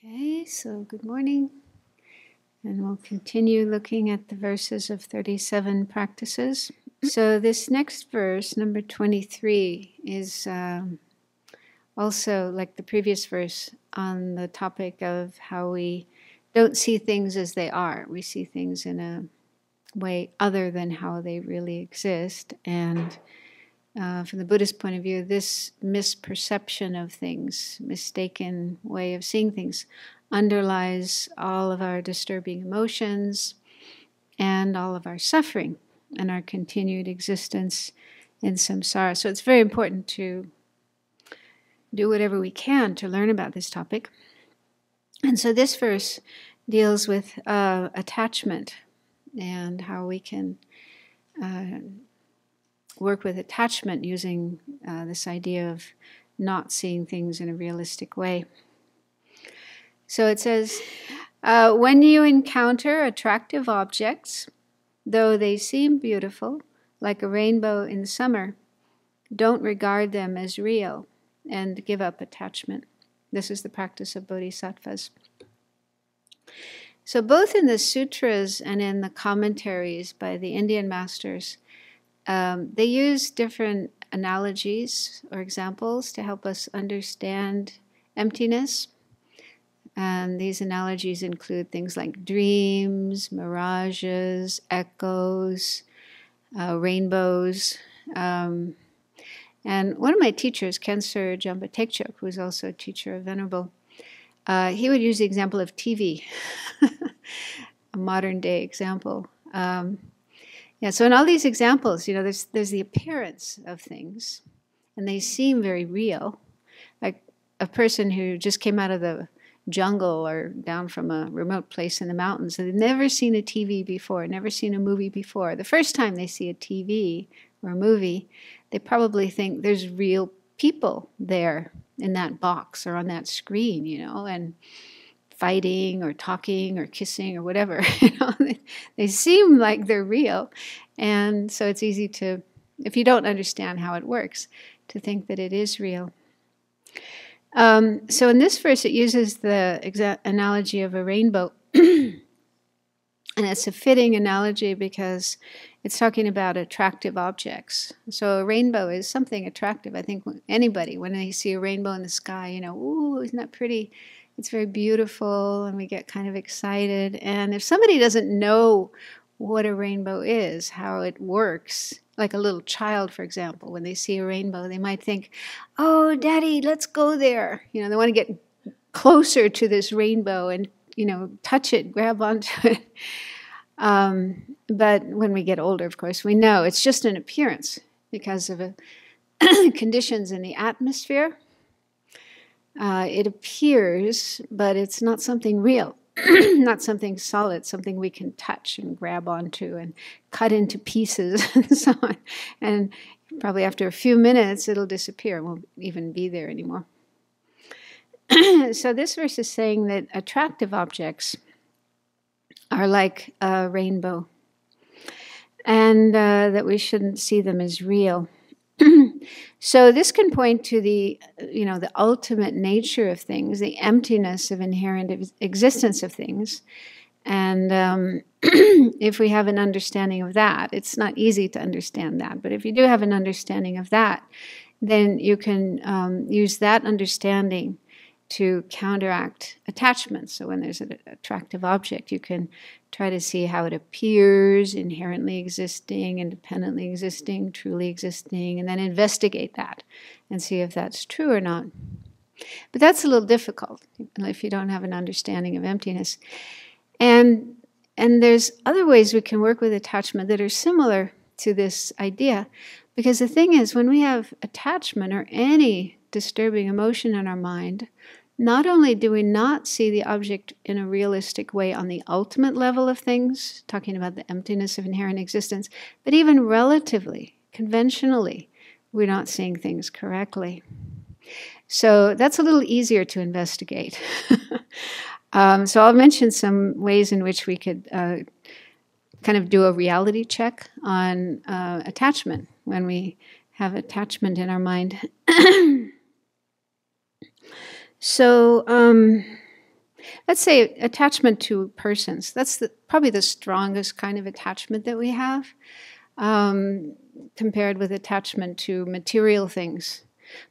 Okay, so good morning, and we'll continue looking at the verses of 37 practices. So this next verse, number 23, is also, like the previous verse, on the topic of how we don't see things as they are. We see things in a way other than how they really exist. And from the Buddhist point of view, this misperception of things, mistaken way of seeing things, underlies all of our disturbing emotions and all of our suffering and our continued existence in samsara. So it's very important to do whatever we can to learn about this topic. And so this verse deals with attachment and how we can work with attachment using this idea of not seeing things in a realistic way. So it says, when you encounter attractive objects, though they seem beautiful, like a rainbow in summer, don't regard them as real and give up attachment. This is the practice of bodhisattvas. So both in the sutras and in the commentaries by the Indian masters, they use different analogies or examples to help us understand emptiness. And these analogies include things like dreams, mirages, echoes, rainbows. And one of my teachers, Kensur Jampa Tekchok, who is also a teacher of Venerable, he would use the example of TV, a modern day example. So in all these examples, there's the appearance of things, and they seem very real. Like a person who just came out of the jungle or down from a remote place in the mountains, and they've never seen a TV before, never seen a movie before. The first time they see a TV or a movie, they probably think there's real people there in that box or on that screen, and fighting or talking or kissing or whatever. They seem like they're real. And so it's easy to, if you don't understand how it works, to think that it is real. So in this verse, it uses the analogy of a rainbow. And it's a fitting analogy because it's talking about attractive objects. So a rainbow is something attractive. I think anybody, when they see a rainbow in the sky, ooh, isn't that pretty? It's very beautiful, and we get kind of excited. And if somebody doesn't know what a rainbow is, how it works, like a little child, for example, when they see a rainbow, they might think, oh, Daddy, let's go there. They want to get closer to this rainbow and, touch it, grab onto it. But when we get older, of course, we know it's just an appearance because of conditions in the atmosphere. It appears, but it's not something real, not something solid, something we can touch and grab onto and cut into pieces and so on. And probably after a few minutes, it'll disappear. It won't even be there anymore. So this verse is saying that attractive objects are like a rainbow, and that we shouldn't see them as real. So this can point to the ultimate nature of things, the emptiness of inherent existence of things. And if we have an understanding of that, it's not easy to understand that, but if you do have an understanding of that, then you can use that understanding to counteract attachment. So when there's an attractive object, you can try to see how it appears, inherently existing, independently existing, truly existing, and then investigate that and see if that's true or not. But that's a little difficult if you don't have an understanding of emptiness. And there's other ways we can work with attachment that are similar to this idea. Because the thing is, when we have attachment or any disturbing emotion in our mind, not only do we not see the object in a realistic way on the ultimate level of things, talking about the emptiness of inherent existence, but even relatively, conventionally, we're not seeing things correctly. So that's a little easier to investigate. So I'll mention some ways in which we could kind of do a reality check on attachment when we have attachment in our mind. So Let's say attachment to persons. That's probably the strongest kind of attachment that we have, compared with attachment to material things.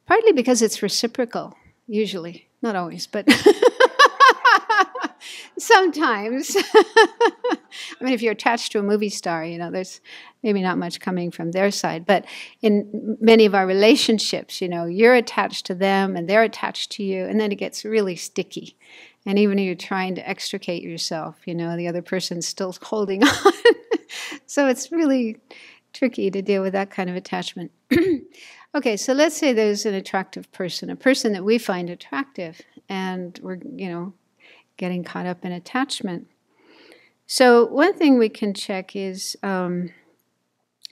Partly because it's reciprocal, usually. Not always, but sometimes. I mean, if you're attached to a movie star, there's maybe not much coming from their side. But in many of our relationships, you're attached to them and they're attached to you, and then it gets really sticky. And even if you're trying to extricate yourself, the other person's still holding on. So it's really tricky to deal with that kind of attachment. Okay, so let's say there's an attractive person, a person that we find attractive, and we're, getting caught up in attachment. So one thing we can check is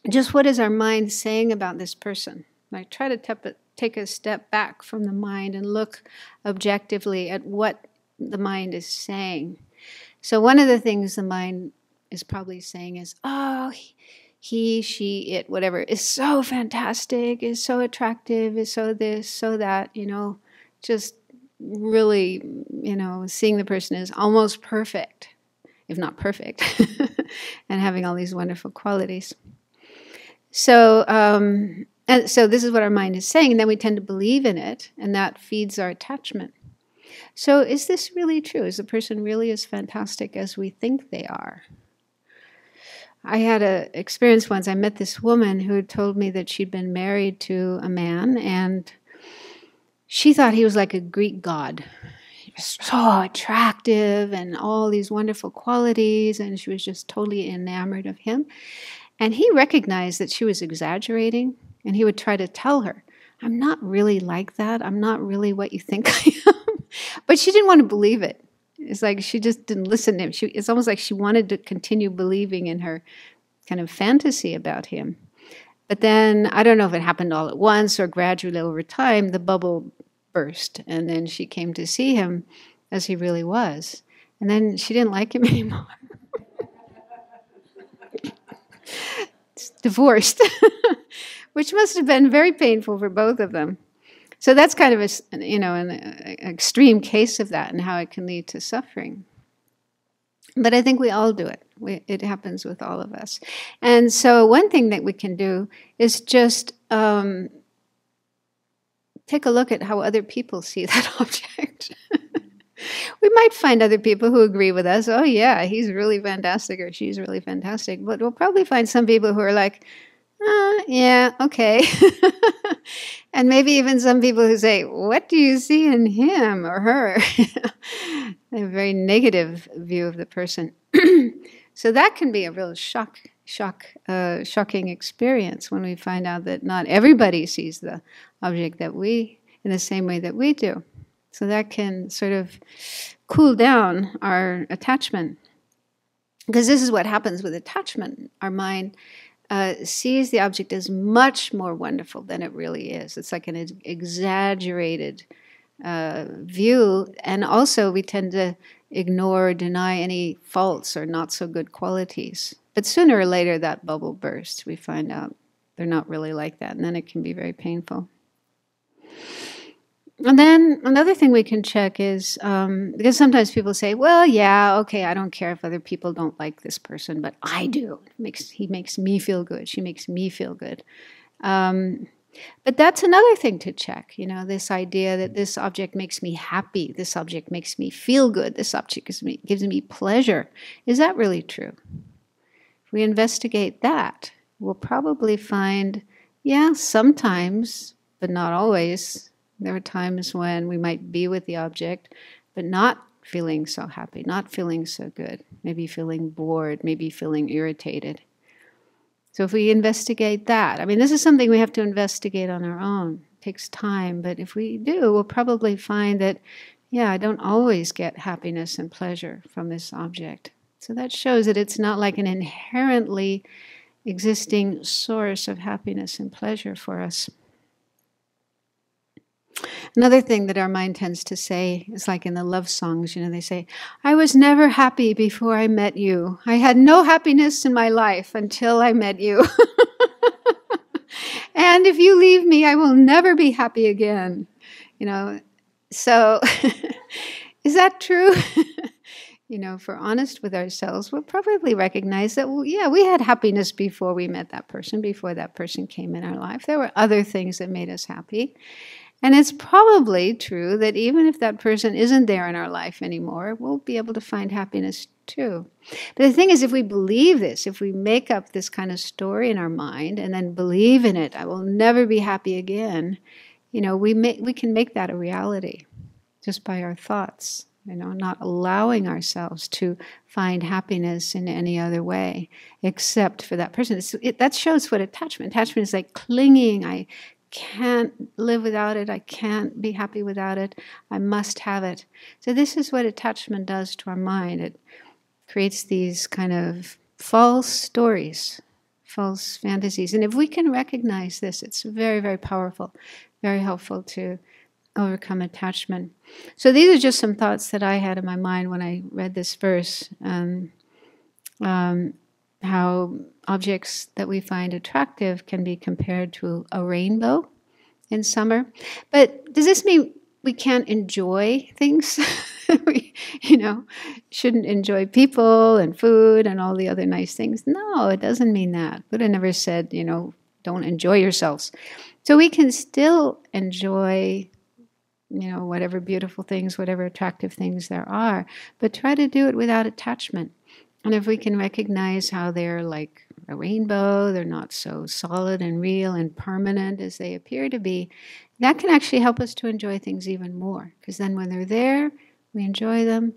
just what is our mind saying about this person? Like try to take a step back from the mind and look objectively at what the mind is saying. So one of the things the mind is probably saying is, oh, he, she, it, whatever, is so fantastic, is so attractive, is so this, so that, just really, seeing the person as almost perfect, if not perfect, and having all these wonderful qualities. So, and so this is what our mind is saying, and then we tend to believe in it, and that feeds our attachment. So is this really true? Is the person really as fantastic as we think they are? I had an experience once. I met this woman who told me that she'd been married to a man, and she thought he was like a Greek god. He was so attractive and all these wonderful qualities, and she was just totally enamored of him. And he recognized that she was exaggerating, and he would try to tell her, I'm not really like that. I'm not really what you think I am. But she didn't want to believe it. It's like she just didn't listen to him. It's almost like she wanted to continue believing in her kind of fantasy about him. But then, I don't know if it happened all at once or gradually over time, the bubble burst. And then she came to see him as he really was. And then she didn't like him anymore. Divorced. Which must have been very painful for both of them. So that's kind of an extreme case of that and how it can lead to suffering. But I think we all do it. It happens with all of us. And so one thing that we can do is just take a look at how other people see that object. We might find other people who agree with us. Oh yeah, he's really fantastic or she's really fantastic. But we'll probably find some people who are like, yeah, okay. And maybe even some people who say, what do you see in him or her? They have a very negative view of the person. So that can be a real shocking experience when we find out that not everybody sees the object that in the same way that we do. So that can sort of cool down our attachment. Because this is what happens with attachment. Our mind sees the object as much more wonderful than it really is. It's like an exaggerated view, and also we tend to ignore or deny any faults or not so good qualities. But sooner or later that bubble bursts. We find out they're not really like that, and then it can be very painful. And then another thing we can check is, because sometimes people say, well, yeah, okay, I don't care if other people don't like this person, but I do. He makes me feel good. She makes me feel good. But that's another thing to check, this idea that this object makes me happy, this object makes me feel good, this object gives me pleasure. Is that really true? If we investigate that, we'll probably find, yeah, sometimes, but not always. There are times when we might be with the object, but not feeling so happy, not feeling so good, maybe feeling bored, maybe feeling irritated. So if we investigate that, this is something we have to investigate on our own. It takes time, but if we do, we'll probably find that, yeah, I don't always get happiness and pleasure from this object. So that shows that it's not like an inherently existing source of happiness and pleasure for us. Another thing that our mind tends to say is like in the love songs, they say, I was never happy before I met you. I had no happiness in my life until I met you. And if you leave me, I will never be happy again. So Is that true? If we're honest with ourselves, we'll probably recognize that, well, yeah, we had happiness before we met that person, before that person came in our life. There were other things that made us happy. And it's probably true that even if that person isn't there in our life anymore, we'll be able to find happiness too. But the thing is, if we believe this, if we make up this kind of story in our mind and then believe in it, I will never be happy again, we can make that a reality just by our thoughts. Not allowing ourselves to find happiness in any other way except for that person. That shows what attachment is like: clinging. I can't live without it. I can't be happy without it. I must have it. So this is what attachment does to our mind. It creates these kind of false stories, false fantasies. And if we can recognize this, it's very, very powerful, very helpful to overcome attachment. So these are just some thoughts that I had in my mind when I read this verse. How objects that we find attractive can be compared to a rainbow in summer. But does this mean we can't enjoy things? We, shouldn't enjoy people and food and all the other nice things? No, it doesn't mean that. Buddha never said, don't enjoy yourselves. So we can still enjoy whatever beautiful things, whatever attractive things there are, but try to do it without attachment. And if we can recognize how they're like a rainbow, they're not so solid and real and permanent as they appear to be, that can actually help us to enjoy things even more. Because then when they're there, we enjoy them,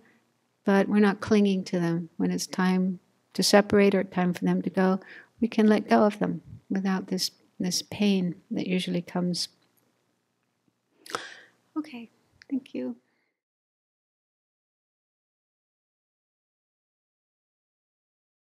but we're not clinging to them. When it's time to separate or time for them to go, we can let go of them without this pain that usually comes. Okay, thank you.